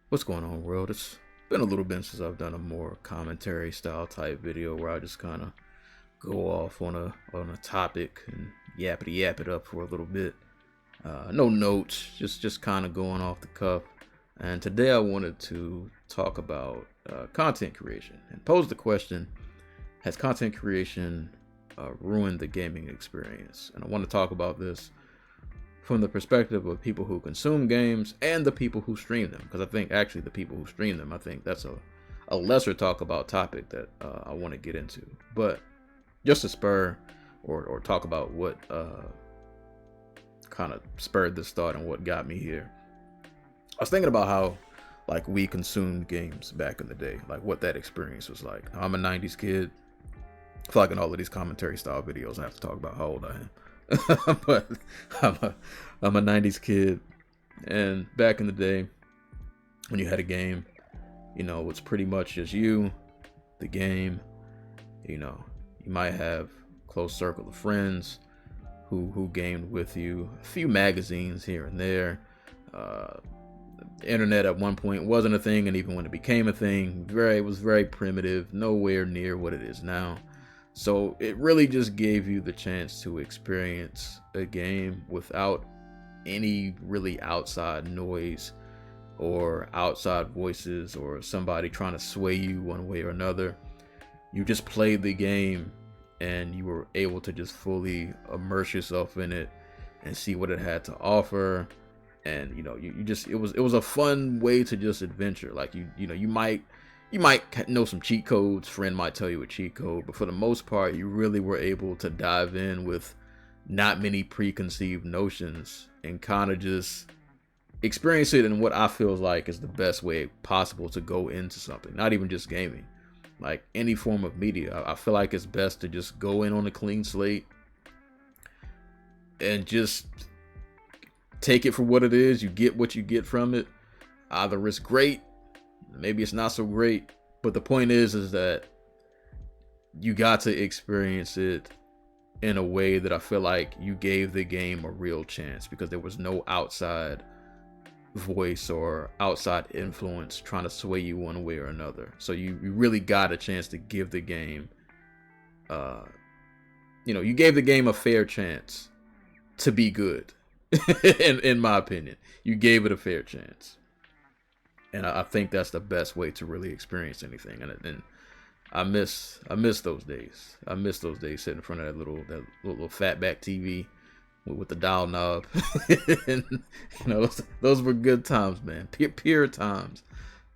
What's going on, world? It's been a little bit since I've done a more commentary style type video where I just kind of go off on a topic and yap it up for a little bit. No notes, just kind of going off the cuff. And today I wanted to talk about content creation and pose the question: has content creation ruined the gaming experience? And I want to talk about this from the perspective of people who consume games and the people who stream them, because I think actually the people who stream them, I think that's a lesser talk about topic that I want to get into. But just to spur or talk about what kind of spurred this thought and what got me here, I was thinking about how like we consumed games back in the day, like what that experience was like. I'm a 90s kid. I feel like in all of these commentary style videos I have to talk about how old I am. But I'm a, I'm a 90s kid, and back in the day when you had a game, it was pretty much just you, the game. You might have a close circle of friends who gamed with you, a few magazines here and there. uh the internet at one point wasn't a thing, and even when it became a thing, it was very primitive, nowhere near what it is now. So it really just gave you the chance to experience a game without any really outside noise or outside voices or somebody trying to sway you one way or another. You just played the game and you were able to just fully immerse yourself in it and see what it had to offer. And you just, it was a fun way to just adventure. Like you might know some cheat codes, friend might tell you a cheat code, but for the most part you really were able to dive in with not many preconceived notions and kind of just experience it in what I feel like is the best way possible to go into something. Not even just gaming, like any form of media. I feel like it's best to just go in on a clean slate and just take it for what it is. You get what you get from it. Either it's great, maybe it's not so great, but the point is that you got to experience it in a way that I feel like you gave the game a real chance, because there was no outside voice or outside influence trying to sway you one way or another. So you really got a chance to give the game you gave the game a fair chance to be good. in my opinion, you gave it a fair chance. And I think that's the best way to really experience anything. And I miss those days. I miss those days sitting in front of that little fatback TV with the dial knob. And those were good times, man. Pure times.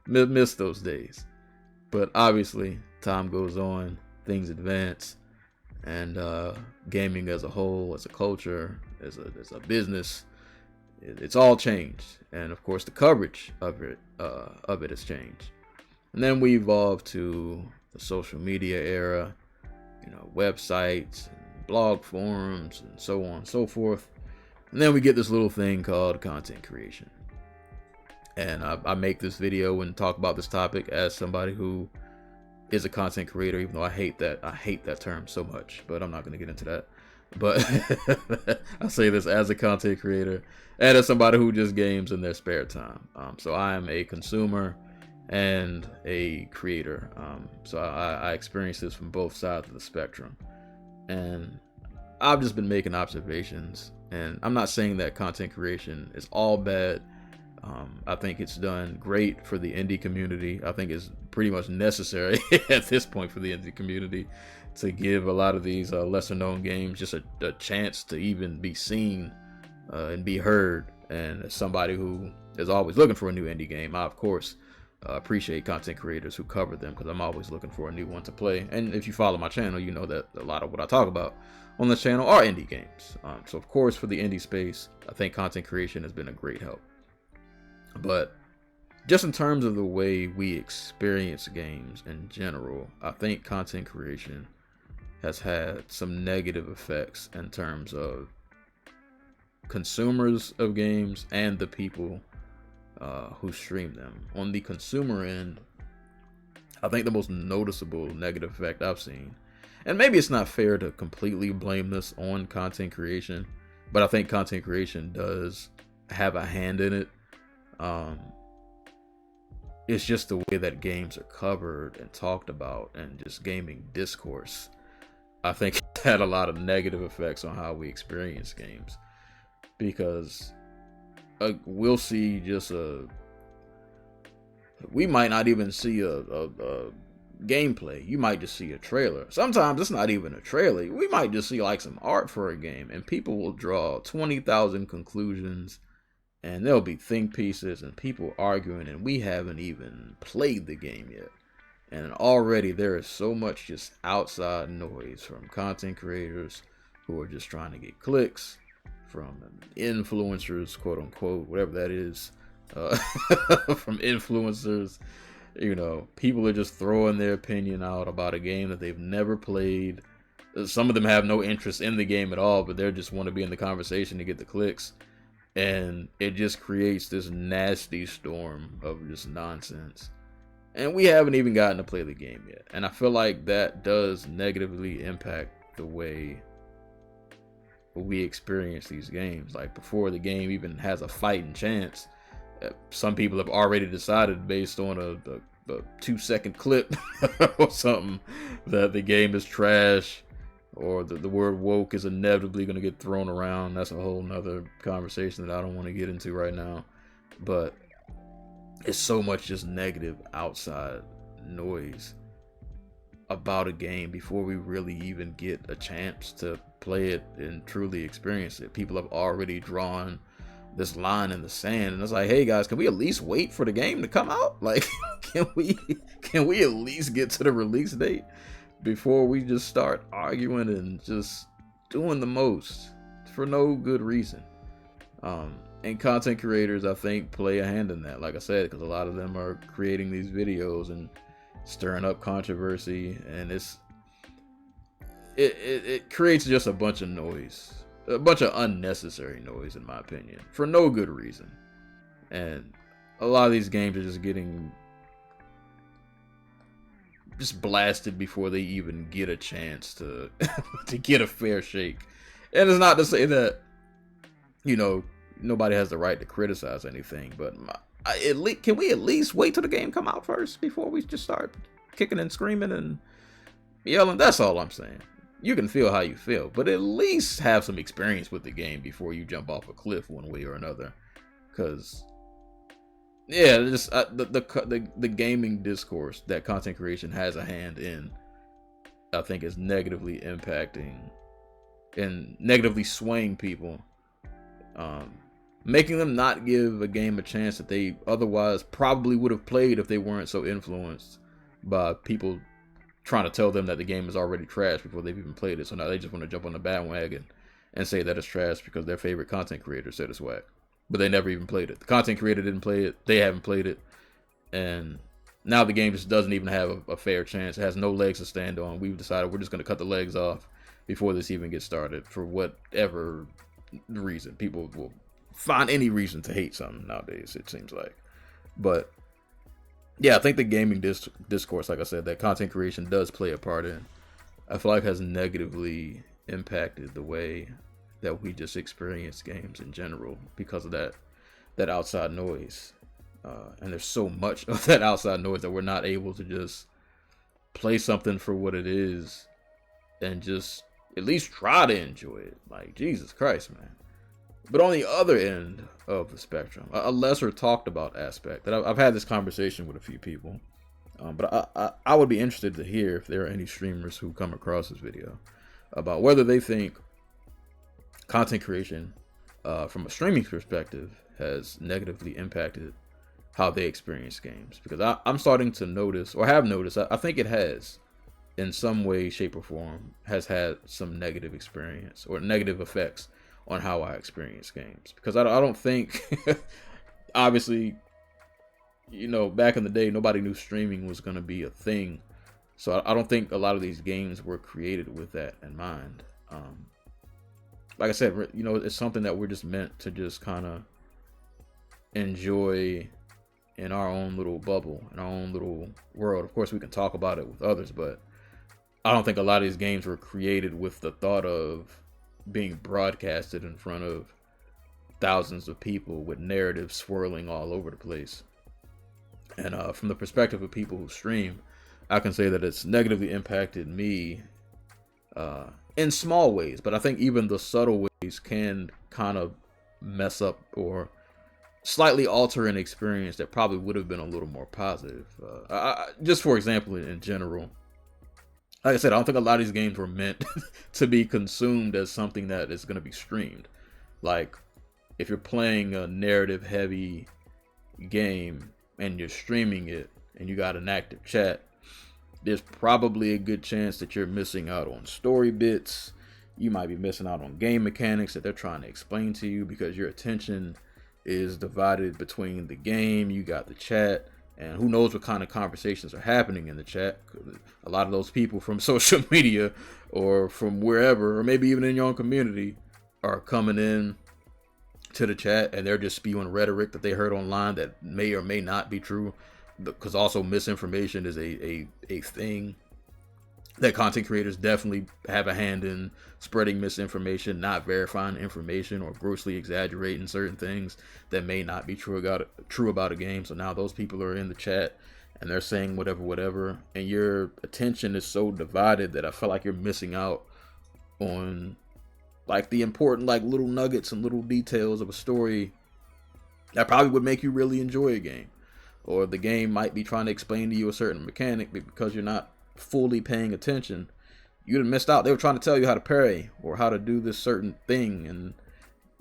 Miss those days. But obviously, time goes on, things advance, and gaming as a whole, as a culture, as a business, it's all changed. And of course the coverage of it has changed. And then we evolved to the social media era, websites and blog forums and so on and so forth. And then we get this little thing called content creation. And I make this video and talk about this topic as somebody who is a content creator, even though I hate that term so much, but I'm not going to get into that. But I say this as a content creator and as somebody who just games in their spare time. So I am a consumer and a creator. So I experience this from both sides of the spectrum. And I've just been making observations. And I'm not saying that content creation is all bad. I think it's done great for the indie community. I think it's pretty much necessary at this point for the indie community to give a lot of these lesser known games just a chance to even be seen and be heard. And as somebody who is always looking for a new indie game, I of course appreciate content creators who cover them, because I'm always looking for a new one to play. And if you follow my channel, you know that a lot of what I talk about on this channel are indie games. So of course for the indie space, I think content creation has been a great help. But just in terms of the way we experience games in general, I think content creation has had some negative effects in terms of consumers of games and the people who stream them. On the consumer end, I think the most noticeable negative effect I've seen, and maybe it's not fair to completely blame this on content creation, but I think content creation does have a hand in it. it's just the way that games are covered and talked about, and just gaming discourse, I think it's had a lot of negative effects on how we experience games. Because we'll see just we might not even see a gameplay. You might just see a trailer. Sometimes it's not even a trailer. We might just see like some art for a game, and people will draw 20,000 conclusions, and there'll be think pieces and people arguing, and we haven't even played the game yet. And already there is so much just outside noise from content creators who are just trying to get clicks, from influencers, quote unquote, whatever that is, from influencers. You know, people are just throwing their opinion out about a game that they've never played. Some of them have no interest in the game at all, but they just want to be in the conversation to get the clicks. And it just creates this nasty storm of just nonsense. And we haven't even gotten to play the game yet. And I feel like that does negatively impact the way we experience these games. Like, before the game even has a fighting chance, some people have already decided, based on a 2-second clip or something, that the game is trash, or the word woke is inevitably going to get thrown around. That's a whole nother conversation that I don't want to get into right now. But it's so much just negative outside noise about a game before we really even get a chance to play it and truly experience it. People have already drawn this line in the sand, and it's like, hey guys, can we at least wait for the game to come out? Like, can we at least get to the release date before we just start arguing and just doing the most for no good reason? And content creators, I think, play a hand in that, like I said, because a lot of them are creating these videos and stirring up controversy, and it creates just a bunch of noise, a bunch of unnecessary noise, in my opinion, for no good reason. And a lot of these games are just getting blasted before they even get a chance to to get a fair shake. And it's not to say that, you know, nobody has the right to criticize anything, but can we at least wait till the game come out first before we just start kicking and screaming and yelling? That's all I'm saying. You can feel how you feel, but at least have some experience with the game before you jump off a cliff one way or another. Because, yeah, just the gaming discourse that content creation has a hand in, I think, is negatively impacting and negatively swaying people, making them not give a game a chance that they otherwise probably would have played if they weren't so influenced by people trying to tell them that the game is already trash before they've even played it. So now they just want to jump on the bandwagon and say that it's trash because their favorite content creator said it's whack, but they never even played it. The content creator didn't play it, they haven't played it, and now the game just doesn't even have a fair chance. It has no legs to stand on. We've decided we're just going to cut the legs off before this even gets started, for whatever reason. People will find any reason to hate something nowadays, it seems like. But yeah, I think the gaming discourse, like I said, that content creation does play a part in, I feel like has negatively impacted the way that we just experience games in general because of that outside noise. And there's so much of that outside noise that we're not able to just play something for what it is and just at least try to enjoy it. Like, Jesus Christ, man. But on the other end of the spectrum, a lesser talked about aspect that I've had this conversation with a few people, but I would be interested to hear if there are any streamers who come across this video about whether they think content creation from a streaming perspective has negatively impacted how they experience games. Because I'm starting to notice, or have noticed, I think it has, in some way, shape, or form, has had some negative experience or negative effects on how I experience games. Because I don't think, obviously, you know, back in the day, nobody knew streaming was going to be a thing. So I don't think a lot of these games were created with that in mind. Like I said, you know, it's something that we're just meant to just kind of enjoy in our own little bubble, in our own little world. Of course, we can talk about it with others, but I don't think a lot of these games were created with the thought of being broadcasted in front of thousands of people with narratives swirling all over the place. And from the perspective of people who stream, I can say that it's negatively impacted me in small ways. But I think even the subtle ways can kind of mess up or slightly alter an experience that probably would have been a little more positive. Just for example, in general, like I said, I don't think a lot of these games were meant to be consumed as something that is going to be streamed. Like, if you're playing a narrative heavy game and you're streaming it and you got an active chat, there's probably a good chance that you're missing out on story bits. You might be missing out on game mechanics that they're trying to explain to you because your attention is divided between the game, you got the chat, and who knows what kind of conversations are happening in the chat. A lot of those people from social media or from wherever, or maybe even in your own community, are coming in to the chat and they're just spewing rhetoric that they heard online that may or may not be true. Because also misinformation is a thing that content creators definitely have a hand in, spreading misinformation, not verifying information, or grossly exaggerating certain things that may not be true about a game. So now those people are in the chat and they're saying whatever, and your attention is so divided that I feel like you're missing out on like the important like little nuggets and little details of a story that probably would make you really enjoy a game. Or the game might be trying to explain to you a certain mechanic, but because you're not fully paying attention, you'd have missed out. They were trying to tell you how to parry or how to do this certain thing, and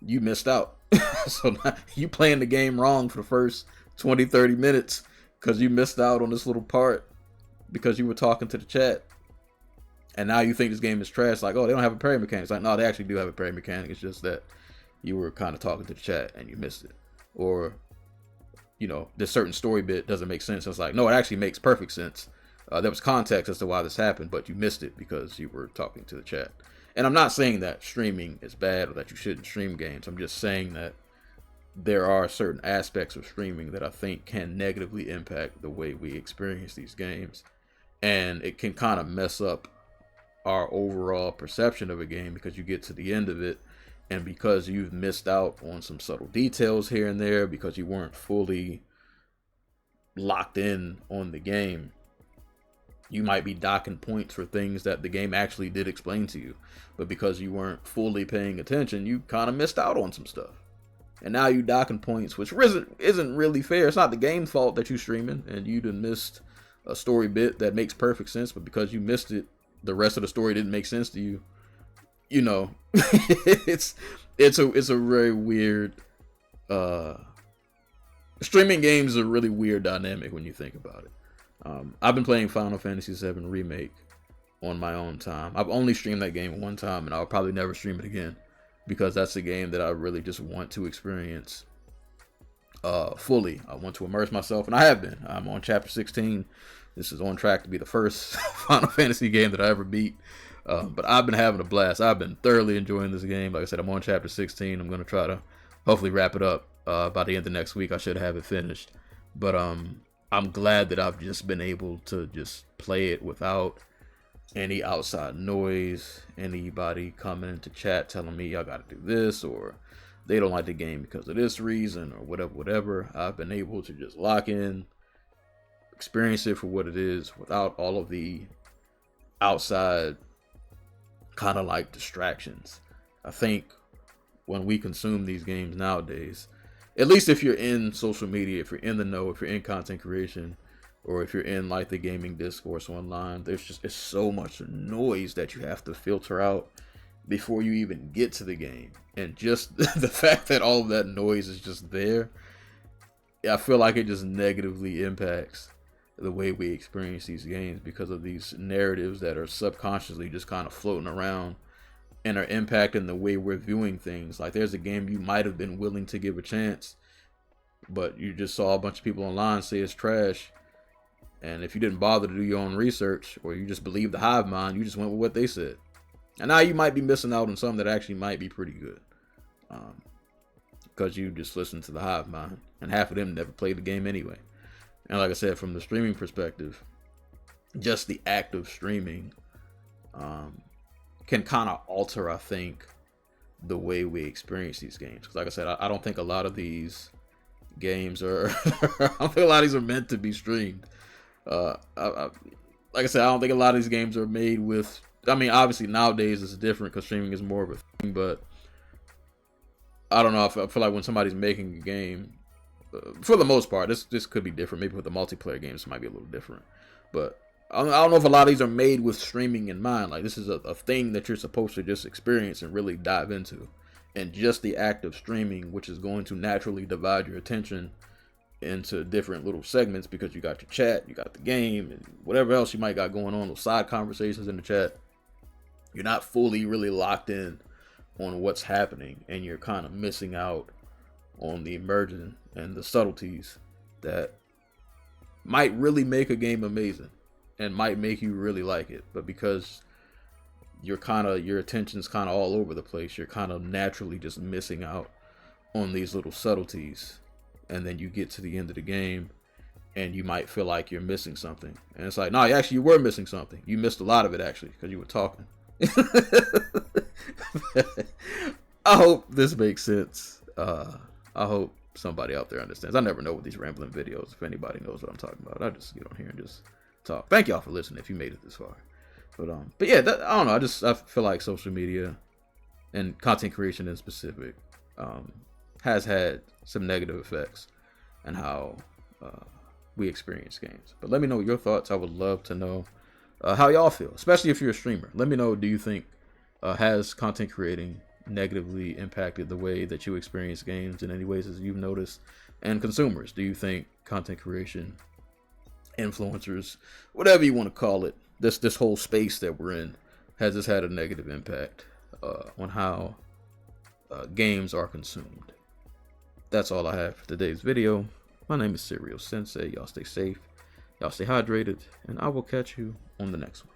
you missed out. So now you playing the game wrong for the first 20-30 minutes because you missed out on this little part because you were talking to the chat. And now you think this game is trash. Like, oh, they don't have a parry mechanic. It's like, no, they actually do have a parry mechanic. It's just that you were kind of talking to the chat and you missed it. Or, you know, this certain story bit doesn't make sense. It's like, no, it actually makes perfect sense. There was context as to why this happened, but you missed it because you were talking to the chat. And I'm not saying that streaming is bad or that you shouldn't stream games. I'm just saying that there are certain aspects of streaming that I think can negatively impact the way we experience these games. And it can kind of mess up our overall perception of a game because you get to the end of it, and because you've missed out on some subtle details here and there because you weren't fully locked in on the game, you might be docking points for things that the game actually did explain to you, but because you weren't fully paying attention, you kind of missed out on some stuff. And now you docking points, which isn't really fair. It's not the game's fault that you're streaming and you done missed a story bit that makes perfect sense, but because you missed it, the rest of the story didn't make sense to you. You know, it's a very weird. Streaming games is a really weird dynamic when you think about it. I've been playing Final Fantasy VII Remake on my own time. I've only streamed that game one time, and I'll probably never stream it again because that's a game that I really just want to experience fully. I want to immerse myself, and I have been. I'm on chapter 16. This is on track to be the first Final Fantasy game that I ever beat. But I've been having a blast. I've been thoroughly enjoying this game. Like I said, I'm on chapter 16. I'm going to try to hopefully wrap it up by the end of next week. I should have it finished. But I'm glad that I've just been able to just play it without any outside noise, anybody coming into chat telling me y'all got to do this, or they don't like the game because of this reason, or whatever. I've been able to just lock in, experience it for what it is without all of the outside kind of like distractions. I think when we consume these games nowadays, at least if you're in social media, if you're in the know, if you're in content creation, or if you're in like the gaming discourse online, it's so much noise that you have to filter out before you even get to the game. And just the fact that all of that noise is just there, I feel like it just negatively impacts the way we experience these games because of these narratives that are subconsciously just kind of floating around and are impacting the way we're viewing things. Like, there's a game you might have been willing to give a chance, but you just saw a bunch of people online say it's trash, and if you didn't bother to do your own research, or you just believed the hive mind, you just went with what they said. And now you might be missing out on something that actually might be pretty good, because you just listened to the hive mind, and half of them never played the game anyway. And like I said, from the streaming perspective, just the act of streaming can kind of alter, I think, the way we experience these games. Because like I said, I don't think a lot of these games are. I don't think a lot of these are meant to be streamed. Like I said, I don't think a lot of these games are made with. I mean, obviously nowadays it's different because streaming is more of a thing, but I don't know. I feel like when somebody's making a game, for the most part, this could be different. Maybe with the multiplayer games, it might be a little different. But I don't know if a lot of these are made with streaming in mind. Like, this is a thing that you're supposed to just experience and really dive into. And just the act of streaming, which is going to naturally divide your attention into different little segments because you got your chat, you got the game, and whatever else you might got going on, those side conversations in the chat. You're not fully really locked in on what's happening, and you're kind of missing out on the immersion and the subtleties that might really make a game amazing and might make you really like it. But because your attention's kind of all over the place, you're kind of naturally just missing out on these little subtleties. And then you get to the end of the game and you might feel like you're missing something, and it's like, no, actually you were missing something. You missed a lot of it actually because you were talking. I hope this makes sense. I hope somebody out there understands. I never know with these rambling videos if anybody knows what I'm talking about. I just get on here and just talk. Thank y'all for listening if you made it this far. But yeah, I don't know. I feel like social media and content creation in specific has had some negative effects and how we experience games. But let me know your thoughts. I would love to know how y'all feel, especially if you're a streamer. Let me know, do you think has content creating negatively impacted the way that you experience games in any ways as you've noticed? And consumers, do you think content creation, influencers, whatever you want to call it, this whole space that we're in, has this had a negative impact on how games are consumed? That's all I have for today's video. My name is Serial Sensei. Y'all stay safe, y'all stay hydrated, and I will catch you on the next one.